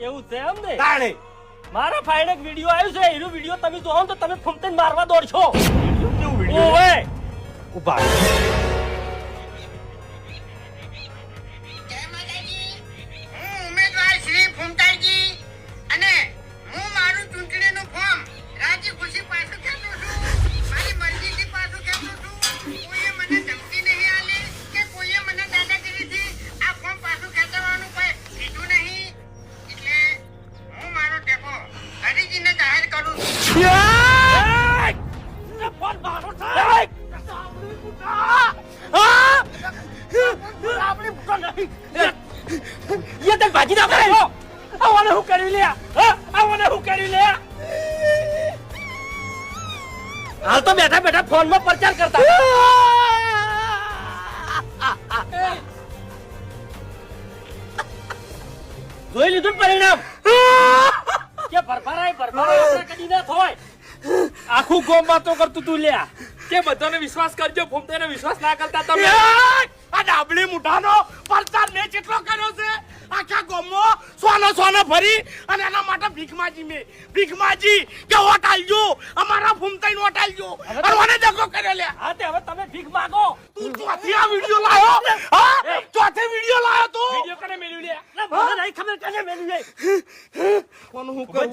એવું છે એમ ને? તાણે મારા ફાઈન એક વિડિયો આવ્યો છે. એનો વિડિયો તમે જોવો ને તો તમે ફૂમતાઈને મારવા દોડશો. કેવું વિડિયો ઓવે ઉભા ઉમેદવાર શ્રી ફૂમતાઈજી અને હું મારું ચૂંટણીનું ફોર્મ રાજી ખુશી પાછું ખેંચું છું. મારી મરજીથી પાછું ખેંચું છું. કોઈએ મને ધમકી નહીં આલી કે કોઈએ મને દાદાગીરીથી આ ફોર્મ પાછું ખેંચવાનું કોઈ કીધું નહીં. એટલે હું મારો ટેકો હરીજીને જાહેર કરું છું. ફોન મારો છે. આપણી ભૂખો નહીં. ये तक भाजी ना करे आवाने હું કરી લે આવાને હું કરી લે હાલ તો બેઠા બેઠા ફોન માં પ્રચાર કરતા જોઈ લીધું પરિણામ કે ભરભરાય આપણે કદી ના થાય આખું ગોમ વાતો કરતું તું લ્યા કે બધાને વિશ્વાસ કરજો ફૂમતાઈને વિશ્વાસ ના કરતા તમે આ ડાબલી મુઠાનો પ્રચાર મેં કેટલો કર્યો છે આખા ગોમમાં સોનો ભરી અને એના માટે ભીખ માજી કે વોટ આલજો અમારા ફૂમતાઈને વોટ આલજો અને મને દગો કર્યો લ્યા હા તે હવે તમે ભીખ માંગો તું ચોથી આ વિડિયો લાયો હા ચોથી વિડિયો લાયો તું વિડિયો કને મેલ્યું લે મને નહીં ખબર કને મેલ્યું લે કોણ હું કહું